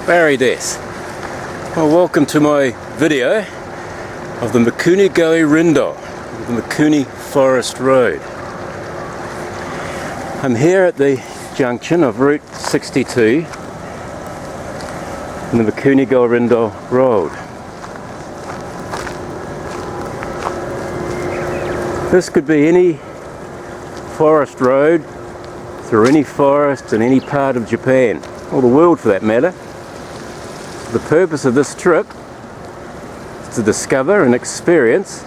Barry Death. Well, welcome to my video of the Mikuni-goe Rindo, the Mikuni Forest Road. I'm here at the junction of Route 62 and the Mikuni-goe Rindo Road. This could be any forest road through any forest in any part of Japan, or the world for that matter. The purpose of this trip is to discover and experience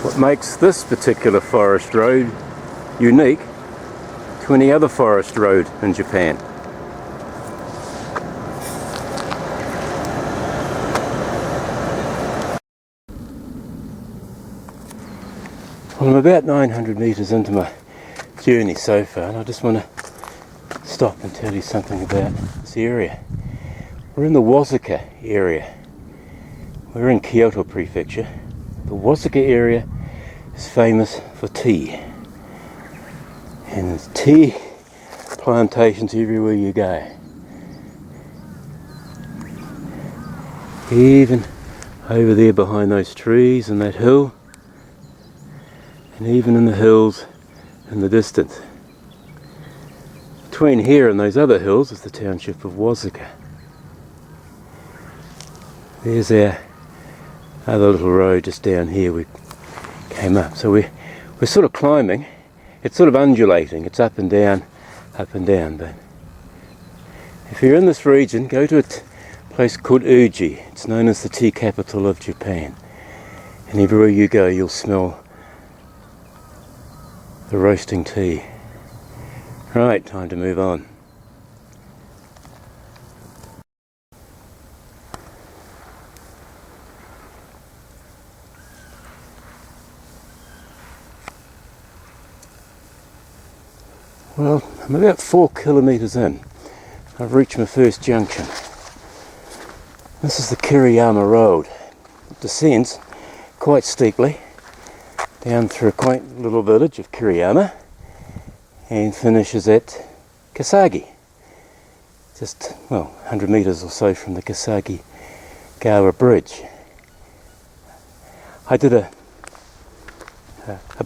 what makes this particular forest road unique to any other forest road in Japan. Well, I'm about 900 metres into my journey so far, and I just want to stop and tell you something about this area. We're in the Wasaka area. We're in Kyoto Prefecture. The Wasaka area is famous for tea. And there's tea plantations everywhere you go. Even over there behind those trees and that hill. And even in the hills in the distance. Between here and those other hills is the township of Wasaka. There's our other little road just down here we came up. So we're sort of climbing. It's sort of undulating. It's up and down, but if you're in this region, go to a place called Uji. It's known as the tea capital of Japan. And everywhere you go you'll smell the roasting tea. Right, time to move on. Well, I'm about 4 kilometres in. I've reached my first junction. This is the Kiriyama Road. It descends quite steeply down through a quaint little village of Kiriyama and finishes at Kasagi. Just, well, 100 metres or so from the Mikuni-goe Bridge. I did a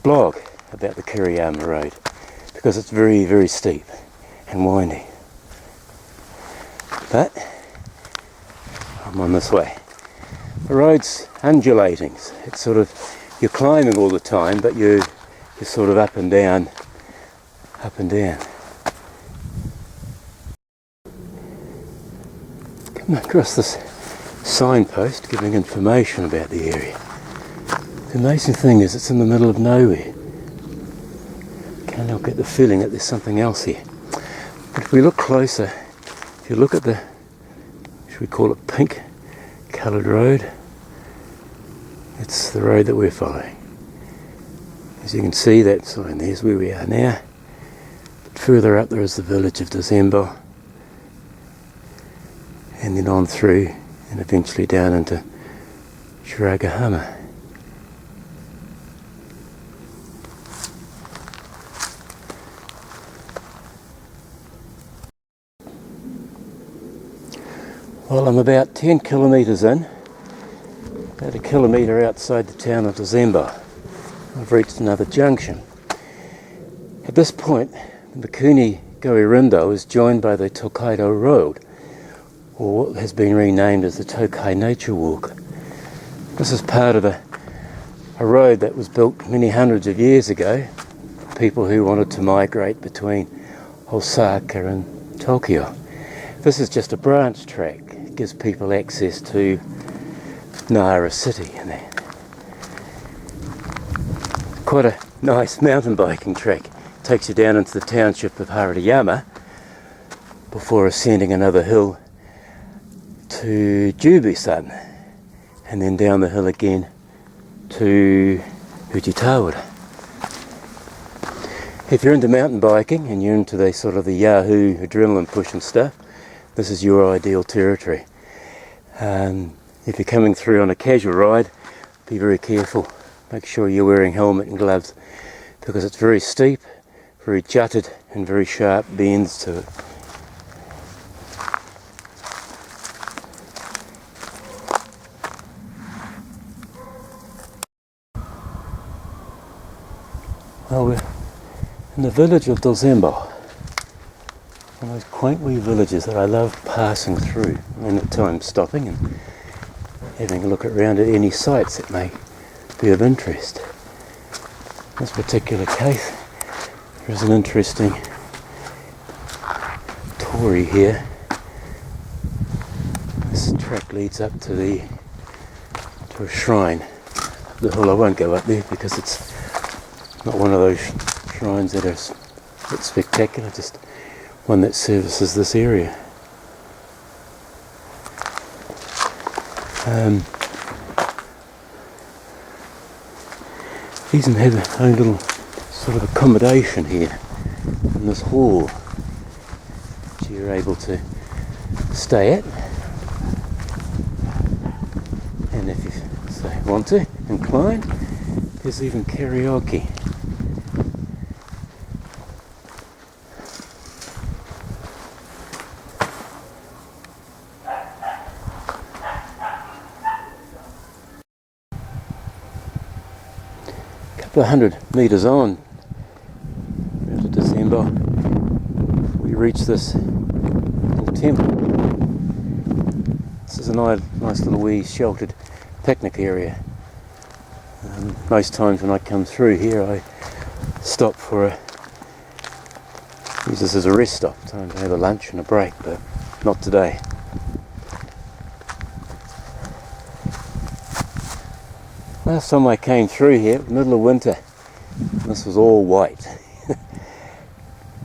blog about the Kiriyama Road, because it's very, very steep and windy. But I'm on this way. The road's undulating. It's sort of, you're climbing all the time, but you're sort of up and down, up and down. Come across this signpost giving information about the area. The amazing thing is it's in the middle of nowhere. Can't help get the feeling that there's something else here. But if we look closer, if you look at the, should we call it pink coloured road, it's the road that we're following. As you can see, that sign there's where we are now. But further up there is the village of December, and then on through and eventually down into Shiragahama. Well, I'm about 10 kilometres in, about a kilometre outside the town of December. I've reached another junction. At this point, the Mikuni-goe Rindo is joined by the Tokaido Road, or what has been renamed as the Tokai Nature Walk. This is part of a road that was built many hundreds of years ago for people who wanted to migrate between Osaka and Tokyo. This is just a branch track. It gives people access to Nara City and that. Quite a nice mountain biking track. It takes you down into the township of Haruyama before ascending another hill to Jubu-san, and then down the hill again to Ujitawara. If you're into mountain biking and you're into the sort of the Yahoo adrenaline push and stuff, this is your ideal territory. If you're coming through on a casual ride, be very careful. Make sure you're wearing helmet and gloves, because it's very steep, very jutted and very sharp bends to it. Well, we're in the village of Dozembo, one of those quaint wee villages that I love passing through, and at times stopping and having a look around at any sites that may be of interest. In this particular case, there is an interesting torii here. This track leads up to a shrine. The hill, I won't go up there because it's not one of those shrines that are spectacular, just one that services this area. These have their own little sort of accommodation here in this hall, which you're able to stay at, and if you want to, inclined, there's even karaoke. A couple of 100 metres on, out of December, we reach this little temple. This is a nice little wee sheltered picnic area. Most times when I come through here, I stop use this as a rest stop, time to have a lunch and a break, but not today. Last time I came through here, middle of winter, this was all white.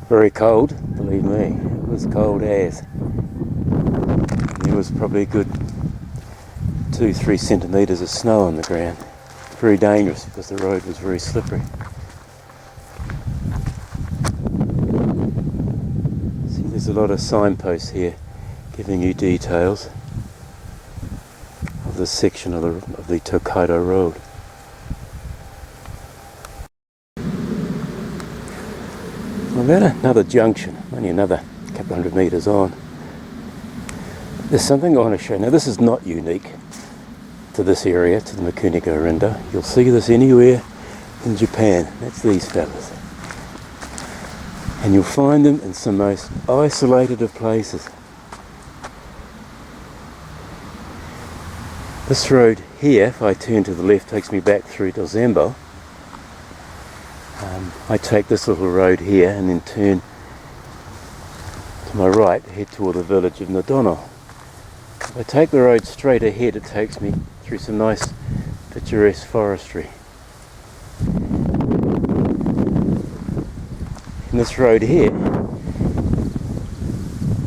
Very cold, believe me, it was cold as. There was probably a good 2-3 centimetres of snow on the ground. Very dangerous because the road was very slippery. See, there's a lot of signposts here giving you details of this section of the Tokaido Road. I'm at another junction, only another couple hundred metres on. There's something I want to show. Now this is not unique to this area, to the Mikuni-goe Rindo. You'll see this anywhere in Japan. That's these fellas. And you'll find them in some most isolated of places. This road here, if I turn to the left, takes me back through Dozembo. I take this little road here and then turn to my right, head toward the village of Nodono. If I take the road straight ahead, it takes me through some nice picturesque forestry. And this road here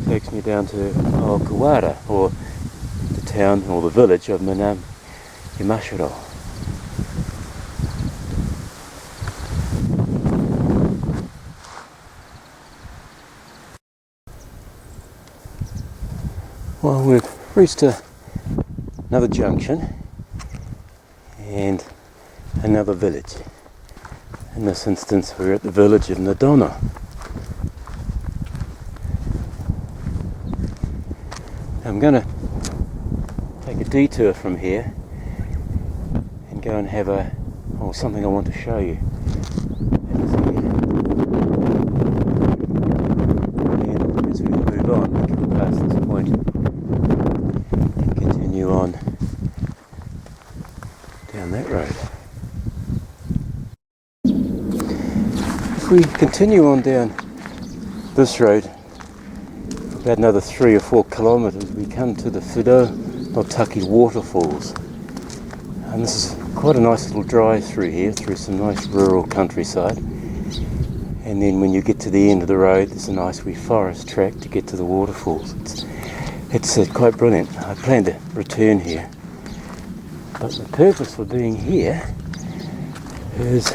takes me down to Okawara, or the town or the village of Yamashiro. Well, we've reached another junction and another village. In this instance, we're at the village of Nodono. I'm going to take a detour from here and go and have something I want to show you. And as we move on, we come past this point and continue on down that road. If we continue on down this road about another 3 or 4 kilometres, we come to the Fudo no Taki waterfalls, and this is quite a nice little drive through here, through some nice rural countryside. And then when you get to the end of the road, there's a nice wee forest track to get to the waterfalls. It's quite brilliant. I plan to return here, but the purpose for being here is,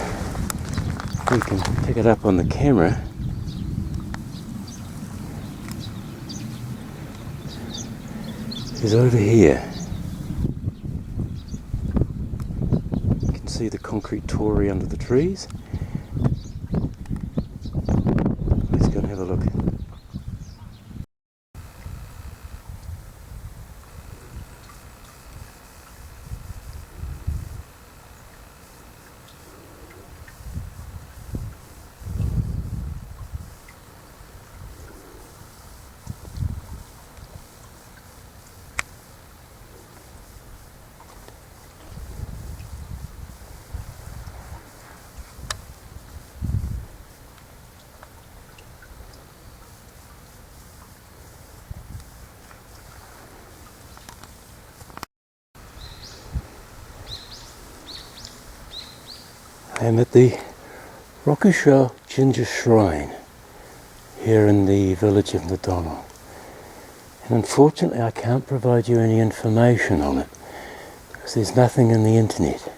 we can pick it up on the camera, is over here. You can see the concrete torii under the trees. Let's go and have a look. I'm at the Rokusha Ginger Shrine here in the village of Nadonal. And unfortunately I can't provide you any information on it because there's nothing in the internet.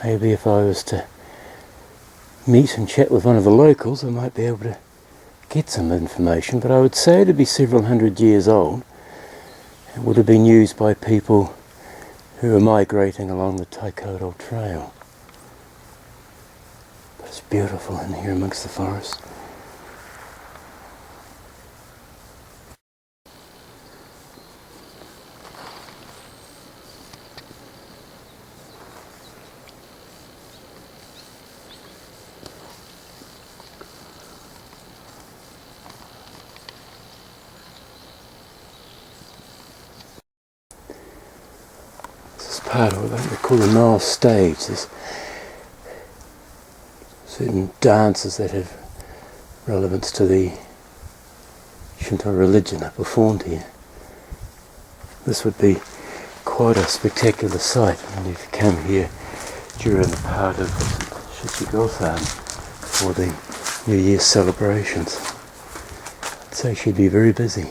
Maybe if I was to meet and chat with one of the locals I might be able to get some information, but I would say it'd be several hundred years old. It would have been used by people who were migrating along the Taikoto Trail. But it's beautiful in here amongst the forest. Part of what they call the Nile stage. There's certain dances that have relevance to the Shinto religion are performed here. This would be quite a spectacular sight when you come here during the part of Shichigo-san for the New Year's celebrations. I'd say she'd be very busy.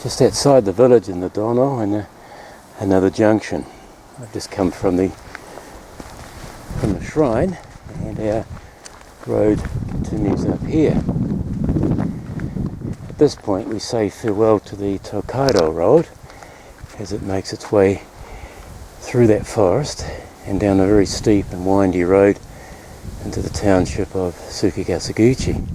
Just outside the village in Nadonal and another junction. I've just come from the shrine and our road continues up here. At this point we say farewell to the Tokaido Road as it makes its way through that forest and down a very steep and windy road into the township of Tsukugasaguchi.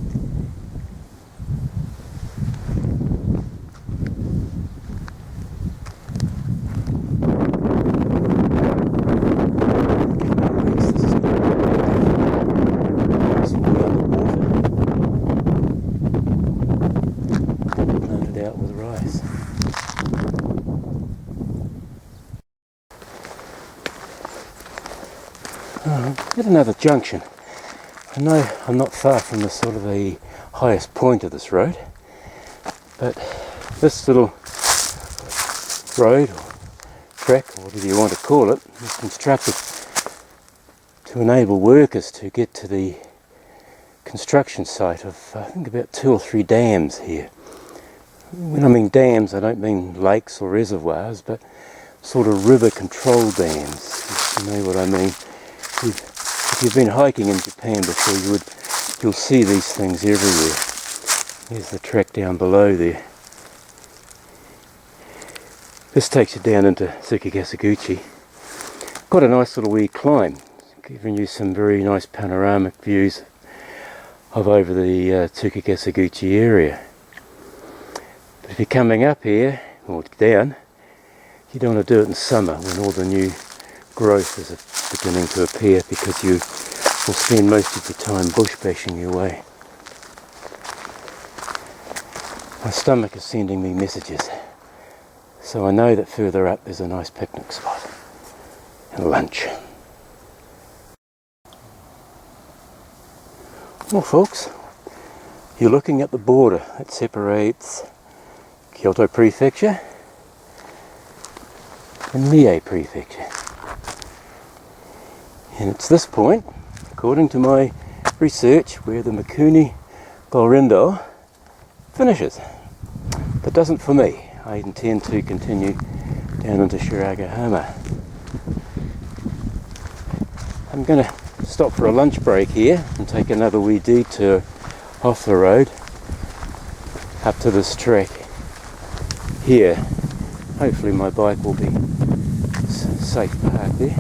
At another junction. I know I'm not far from the sort of the highest point of this road, but this little road or track, or whatever you want to call it, is constructed to enable workers to get to the construction site of I think about 2 or 3 dams here. When I mean dams, I don't mean lakes or reservoirs, but sort of river control dams, if you know what I mean. If you've been hiking in Japan before, you'll see these things everywhere. There's the track down below there. This takes you down into Tsukugasaguchi. Quite a nice little wee climb, giving you some very nice panoramic views of over the Tsukugasaguchi area. But if you're coming up here, or down, you don't want to do it in summer when all the new growth is beginning to appear, because you will spend most of your time bush bashing your way. My stomach is sending me messages, so I know that further up there's a nice picnic spot and lunch. Well folks, you're looking at the border that separates Kyoto Prefecture and Mie Prefecture. And it's this point, according to my research, where the Mikuni-goe Rindo finishes. But doesn't for me. I intend to continue down into Shiragahama. I'm going to stop for a lunch break here and take another wee detour off the road up to this track here. Hopefully my bike will be safe parked there.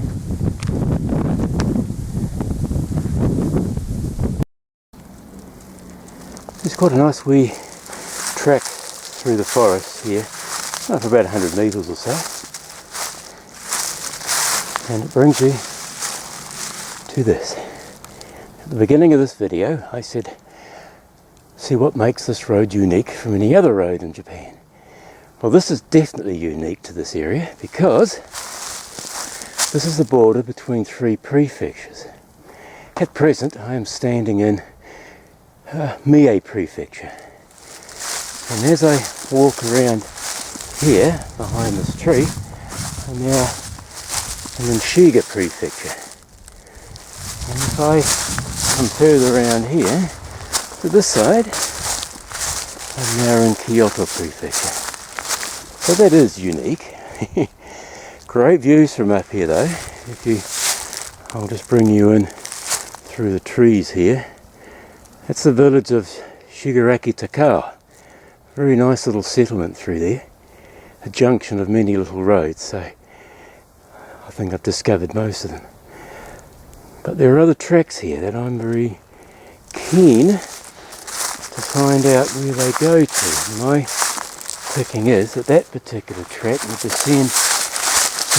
There's quite a nice wee track through the forest here, for about 100 metres or so, and it brings you to this. At the beginning of this video I said, see what makes this road unique from any other road in Japan. Well, this is definitely unique to this area because this is the border between 3 prefectures. At present I am standing in Mie Prefecture, And as I walk around here behind this tree, I'm now in Mikuni-goe Prefecture. And if I come further around here to this side, I'm now in Kyoto Prefecture. So that is unique. Great views from up here though. I'll just bring you in through the trees here. That's the village of Shigaraki Takao. Very nice little settlement through there. A junction of many little roads, so I think I've discovered most of them. But there are other tracks here that I'm very keen to find out where they go to. My thinking is that that particular track will descend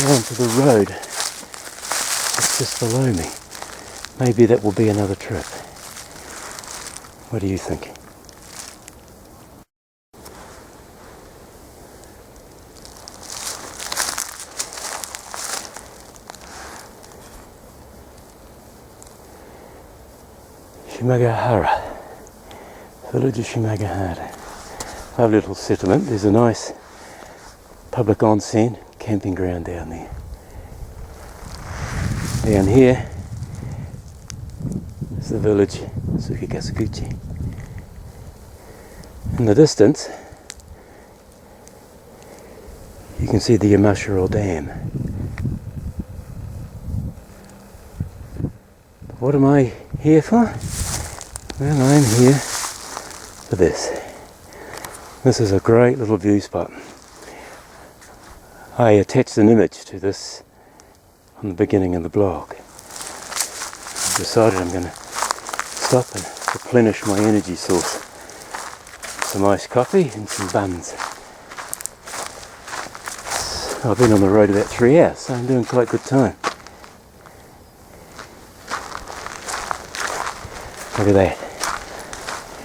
down to the road that's just below me. Maybe that will be another trip. What do you think? Shimagahara, village of Shimagahara. Lovely little settlement. There's a nice public onsen camping ground down there. Down here is the village Tsukikasaguchi. In the distance you can see the Yamashiro Dam. But what am I here for? Well, I'm here for this. This is a great little view spot. I attached an image to this on the beginning of the blog. I've decided I'm going to stop and replenish my energy source. Some iced coffee and some buns. I've been on the road about 3 hours, so I'm doing quite good time. Look at that.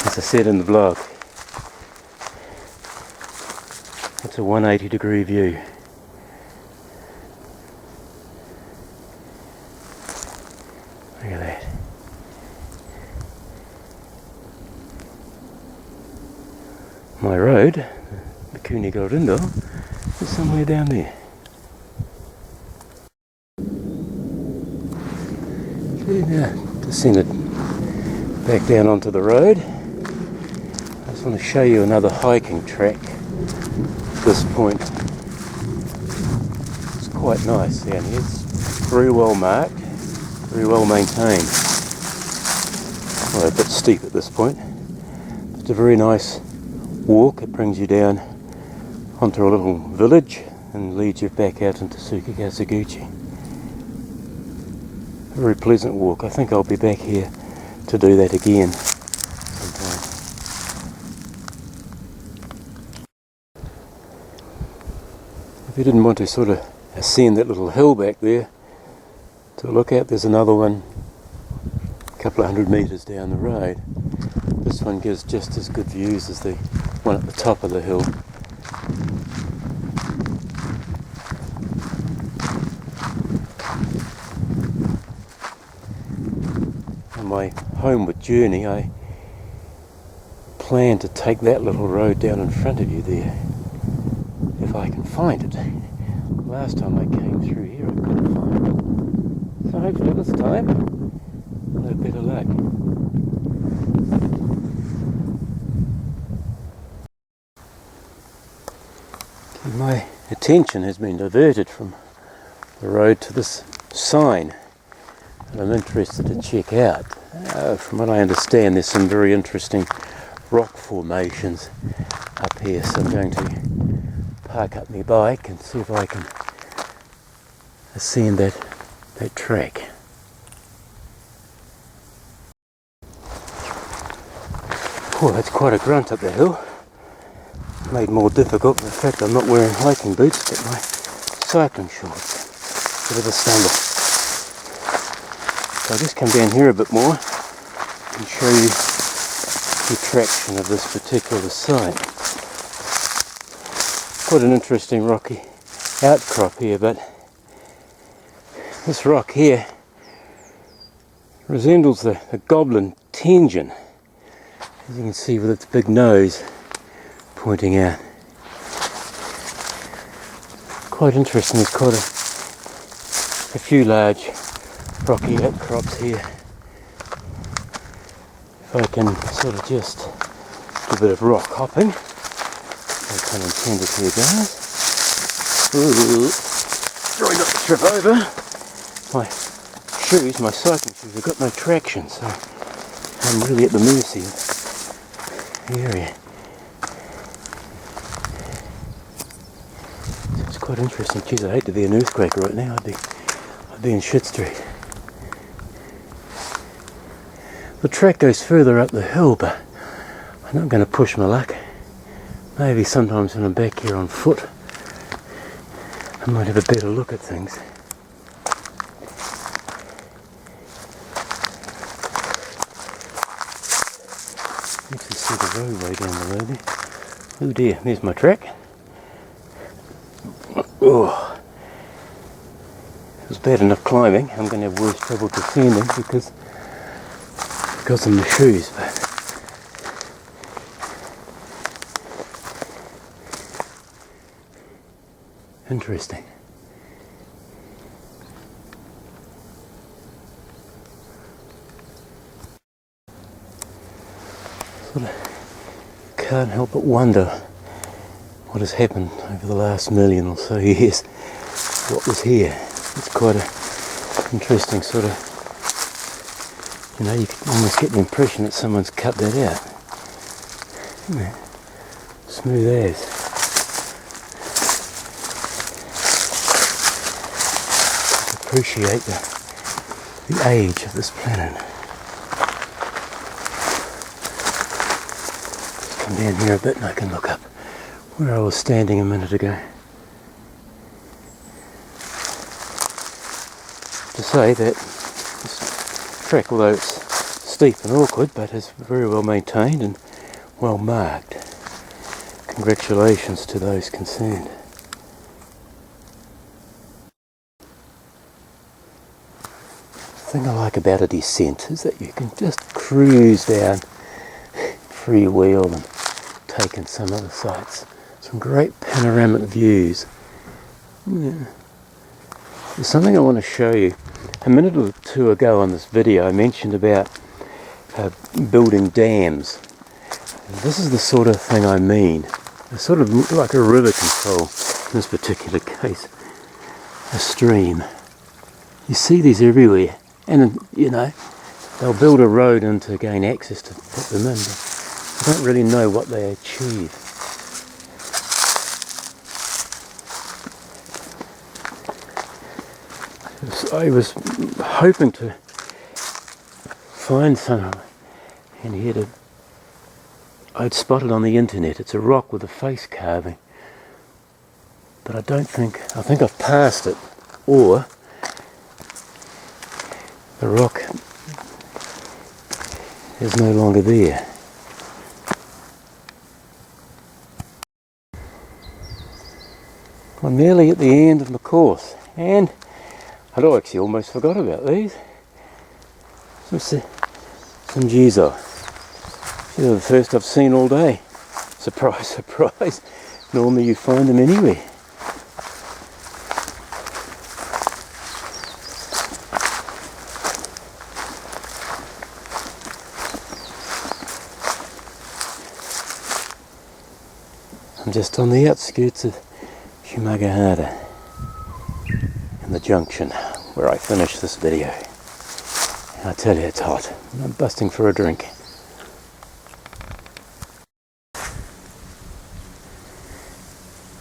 As I said in the blog, it's a 180-degree view. Look at that. My road, Mikuni-goe Rindo, is somewhere down there. Okay, now descended back down onto the road. I just want to show you another hiking track at this point. It's quite nice down here. It's very well marked, very well maintained. Well, a bit steep at this point. It's a very nice walk. It brings you down onto a little village and leads you back out into Tsukikasaguchi. A very pleasant walk. I think I'll be back here to do that again sometime. If you didn't want to sort of ascend that little hill back there to look at, there's another one a couple of 100 metres down the road. This one gives just as good views as the one at the top of the hill. On my homeward journey, I plan to take that little road down in front of you there, if I can find it. Last time I came through here I couldn't find it, so hopefully this time I'll have better luck. My attention has been diverted from the road to this sign that I'm interested to check out. From what I understand, there's some very interesting rock formations up here, so I'm going to park up my bike and see if I can ascend that track. Oh, that's quite a grunt up the hill. Made more difficult by the fact I'm not wearing hiking boots but my cycling shorts. Bit of a stumble. So I'll just come down here a bit more and show you the attraction of this particular site. Quite an interesting rocky outcrop here, but this rock here resembles the goblin tenjin, as you can see with its big nose pointing out. Quite interesting, there's quite a few large rocky outcrops here. If I can sort of just do a bit of rock hopping, no pun intended here guys. Ooh, try not to trip over. My shoes, my cycling shoes, have got no traction, so I'm really at the mercy of the area. So it's quite interesting. Geez, I hate to be an earthquake right now. I'd be in shit street. The track goes further up the hill, but I'm not going to push my luck. Maybe sometimes when I'm back here on foot, I might have a better look at things. You can see the roadway down the road there. Oh dear, there's my track. Oh, it was bad enough climbing. I'm going to have worse trouble descending because of my shoes. But interesting. Sort of can't help but wonder what has happened over the last million or so years. What was here? It's quite a interesting sort of, you know, you can almost get the impression that someone's cut that out. Isn't it? Smooth as. Appreciate the age of this planet. Just come down here a bit and I can look up where I was standing a minute ago. To say that this track, although it's steep and awkward, but is very well maintained and well marked. Congratulations to those concerned. The thing I like about a descent is that you can just cruise down, freewheel and take in some of the sights. Some great panoramic views. Yeah. There's something I want to show you. A minute or two ago on this video I mentioned about building dams. This is the sort of thing I mean. It's sort of like a river control in this particular case. A stream. You see these everywhere. And, you know, they'll build a road in to gain access to put them in, but I don't really know what they achieve. I was hoping to find some, and here I'd spotted on the internet. It's a rock with a face carving, but I think I've passed it, or the rock is no longer there. I'm nearly at the end of my course, and I'd actually almost forgot about these. Some Jizo. These are the first I've seen all day. Surprise, surprise. Normally you find them anywhere. I'm just on the outskirts of Mikuni-goe and the junction where I finish this video. And I tell you it's hot. I'm busting for a drink.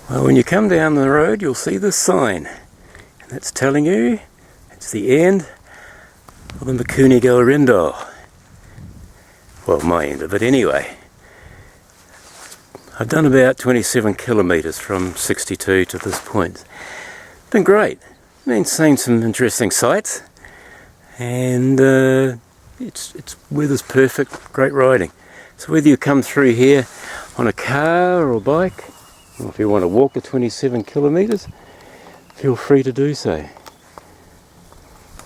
Well, when you come down the road you'll see this sign, and that's telling you it's the end of the Mikuni-goe Rindo. Well, my end of it anyway. I've done about 27 kilometres from 62 to this point. Been great. Been seeing some interesting sights, and it's weather's perfect, great riding. So whether you come through here on a car or a bike, or if you want to walk the 27 kilometres, feel free to do so.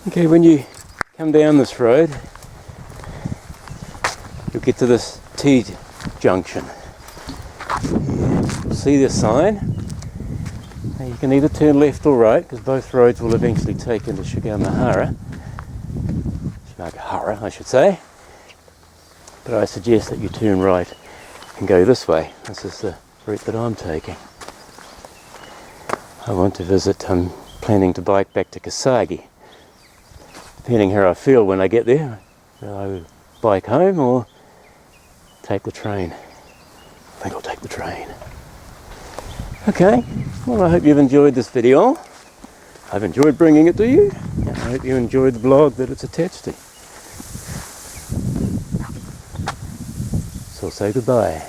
Okay, when you come down this road, you'll get to this T junction. see the sign. Now you can either turn left or right, because both roads will eventually take into Shigahara, I should say. But I suggest that you turn right and go this way. This is the route that I'm taking. I want to visit, I'm planning to bike back to Kasagi. Depending how I feel when I get there, I'll bike home or take the train. I think I'll take the train. Okay, well I hope you've enjoyed this video. I've enjoyed bringing it to you, and I hope you enjoyed the blog that it's attached to. So I'll say goodbye.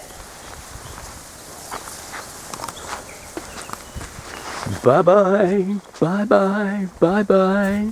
Bye bye, bye bye, bye bye.